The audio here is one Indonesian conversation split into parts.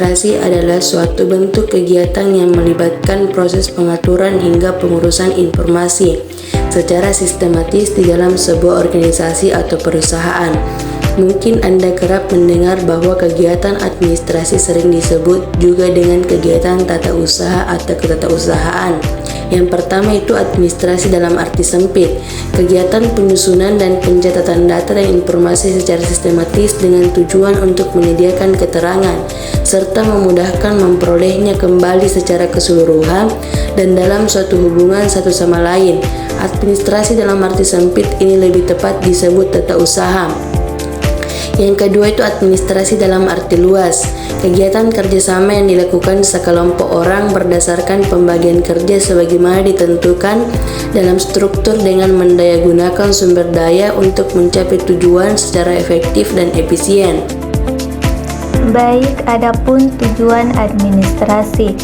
administrasi adalah suatu bentuk kegiatan yang melibatkan proses pengaturan hingga pengurusan informasi secara sistematis di dalam sebuah organisasi atau perusahaan. Mungkin Anda kerap mendengar bahwa kegiatan administrasi sering disebut juga dengan kegiatan tata usaha atau ketatausahaan. Yang pertama itu administrasi dalam arti sempit, kegiatan penyusunan dan pencatatan data dan informasi secara sistematis dengan tujuan untuk menyediakan keterangan, serta memudahkan memperolehnya kembali secara keseluruhan dan dalam suatu hubungan satu sama lain. Administrasi dalam arti sempit ini lebih tepat disebut tata usaha. Yang kedua itu administrasi dalam arti luas, kegiatan kerjasama yang dilakukan sekelompok orang berdasarkan pembagian kerja sebagaimana ditentukan dalam struktur dengan mendayagunakan sumber daya untuk mencapai tujuan secara efektif dan efisien. Baik, adapun tujuan administrasi.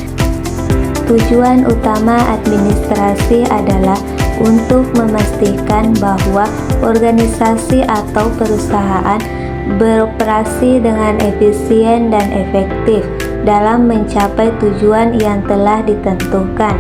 Tujuan utama administrasi adalah untuk memastikan bahwa organisasi atau perusahaan beroperasi dengan efisien dan efektif dalam mencapai tujuan yang telah ditentukan.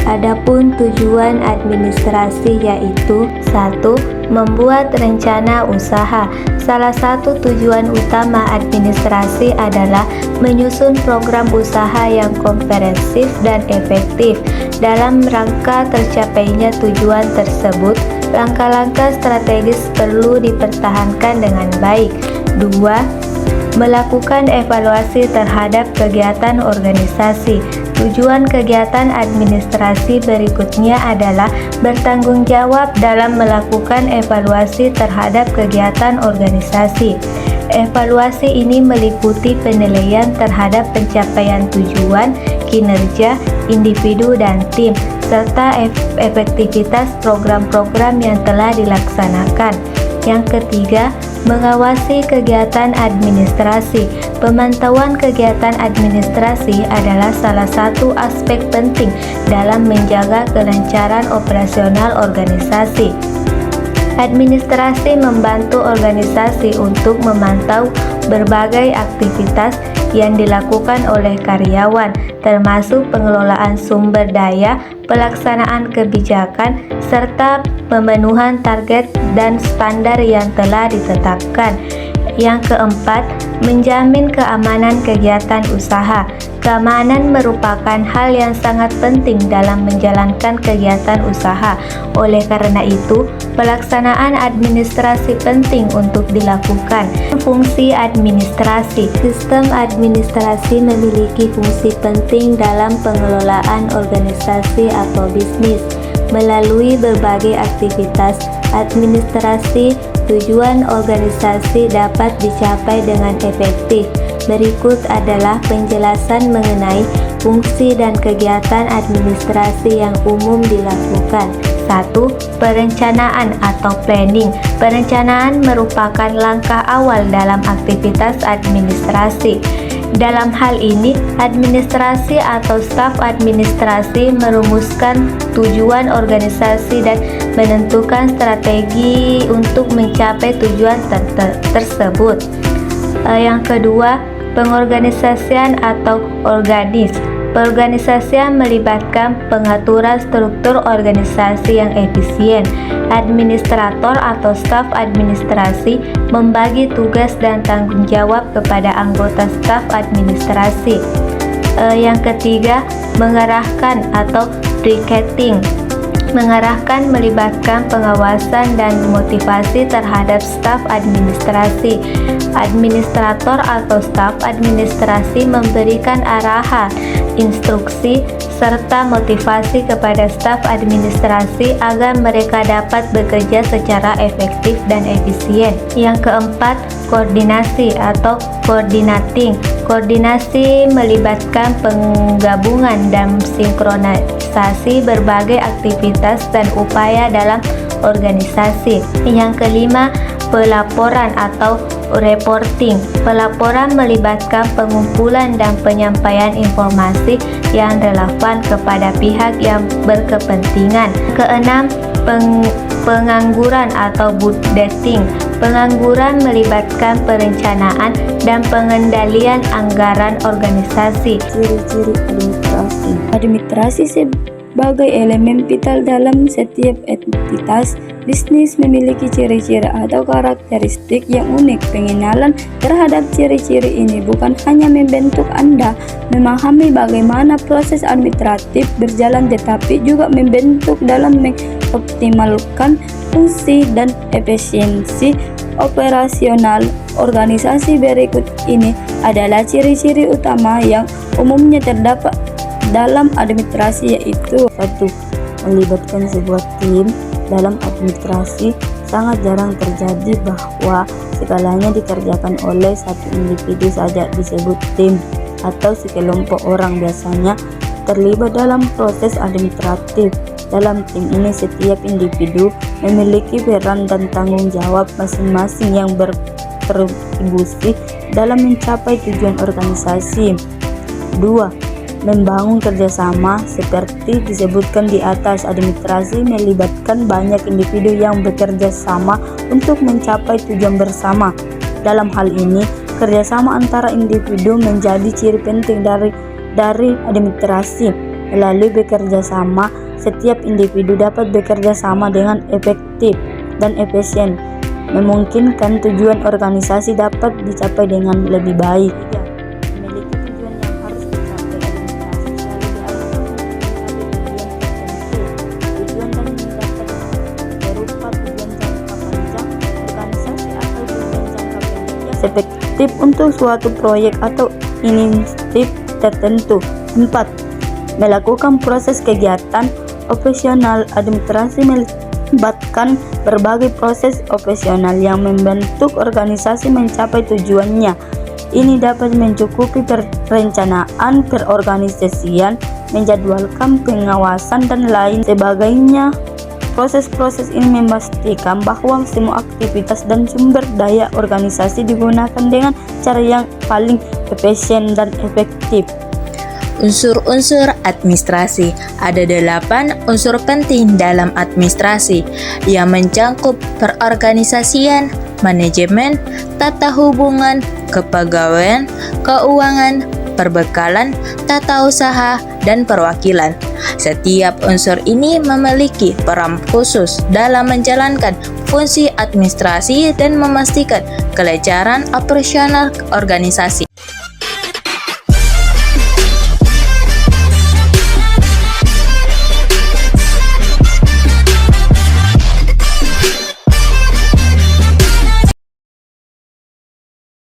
Adapun tujuan administrasi yaitu 1. Membuat rencana usaha. Salah satu tujuan utama administrasi adalah menyusun program usaha yang komprehensif dan efektif. Dalam rangka tercapainya tujuan tersebut, langkah-langkah strategis perlu dipertahankan dengan baik. 2. Melakukan evaluasi terhadap kegiatan organisasi. Tujuan kegiatan administrasi berikutnya adalah bertanggung jawab dalam melakukan evaluasi terhadap kegiatan organisasi. Evaluasi ini meliputi penilaian terhadap pencapaian tujuan, kinerja, individu dan tim, serta efektivitas program-program yang telah dilaksanakan. Yang ketiga, mengawasi kegiatan administrasi. Pemantauan kegiatan administrasi adalah salah satu aspek penting dalam menjaga kelancaran operasional organisasi. Administrasi membantu organisasi untuk memantau berbagai aktivitas yang dilakukan oleh karyawan, termasuk pengelolaan sumber daya, pelaksanaan kebijakan, serta pemenuhan target dan standar yang telah ditetapkan. Yang keempat, menjamin keamanan kegiatan usaha. Keamanan merupakan hal yang sangat penting dalam menjalankan kegiatan usaha. Oleh karena itu, pelaksanaan administrasi penting untuk dilakukan. Fungsi administrasi. Sistem administrasi memiliki fungsi penting dalam pengelolaan organisasi atau bisnis. Melalui berbagai aktivitas administrasi, tujuan organisasi dapat dicapai dengan efektif. Berikut adalah penjelasan mengenai fungsi dan kegiatan administrasi yang umum dilakukan. 1. Perencanaan atau planning. Perencanaan merupakan langkah awal dalam aktivitas administrasi. Dalam hal ini, administrasi atau staf administrasi merumuskan tujuan organisasi dan menentukan strategi untuk mencapai tujuan tersebut. Yang kedua, pengorganisasian atau organis. Perorganisasian melibatkan pengaturan struktur organisasi yang efisien. Administrator atau staf administrasi membagi tugas dan tanggung jawab kepada anggota staf administrasi. Yang ketiga, mengarahkan atau briketing. Mengarahkan melibatkan pengawasan dan motivasi terhadap staf administrasi. Administrator atau staf administrasi memberikan arahan, instruksi, serta motivasi kepada staf administrasi agar mereka dapat bekerja secara efektif dan efisien. Yang keempat, koordinasi atau coordinating. Koordinasi melibatkan penggabungan dan sinkronisasi berbagai aktivitas dan upaya dalam organisasi. Yang kelima, pelaporan atau reporting. Pelaporan melibatkan pengumpulan dan penyampaian informasi yang relevan kepada pihak yang berkepentingan. Keenam, Pengangguran atau budgeting. Pengangguran melibatkan perencanaan dan pengendalian anggaran organisasi. Ciri-ciri administrasi. Administrasi sebagai elemen vital dalam setiap entitas bisnis memiliki ciri-ciri atau karakteristik yang unik. Pengenalan terhadap ciri-ciri ini bukan hanya membentuk Anda memahami bagaimana proses administratif berjalan, tetapi juga membentuk dalam mengoptimalkan fungsi dan efisiensi operasional organisasi. Berikut ini adalah ciri-ciri utama yang umumnya terdapat dalam administrasi, yaitu: 1. Melibatkan sebuah tim. Dalam administrasi sangat jarang terjadi bahwa segalanya dikerjakan oleh satu individu saja, disebut tim atau sekelompok orang biasanya terlibat dalam proses administratif. Dalam tim ini setiap individu memiliki peran dan tanggung jawab masing-masing yang berkontribusi dalam mencapai tujuan organisasi. 2. Membangun kerjasama. Seperti disebutkan di atas, administrasi melibatkan banyak individu yang bekerja sama untuk mencapai tujuan bersama. Dalam hal ini, kerjasama antara individu menjadi ciri penting dari administrasi. Melalui bekerja sama, setiap individu dapat bekerja sama dengan efektif dan efisien, memungkinkan tujuan organisasi dapat dicapai dengan lebih baik. Efektif untuk suatu proyek atau inisiatif tertentu. 4. Melakukan proses kegiatan operasional. Administrasi melibatkan berbagai proses operasional yang membentuk organisasi mencapai tujuannya. Ini dapat mencukupi perencanaan, perorganisasian, menjadwalkan, pengawasan, dan lain sebagainya. Proses-proses ini memastikan bahwa semua aktivitas dan sumber daya organisasi digunakan dengan cara yang paling efisien dan efektif. Unsur-unsur administrasi. Ada 8 unsur penting dalam administrasi yang mencakup perorganisasian, manajemen, tata hubungan, kepegawaian, keuangan, perbekalan, tata usaha, dan perwakilan. Setiap unsur ini memiliki peran khusus dalam menjalankan fungsi administrasi dan memastikan kelancaran operasional organisasi.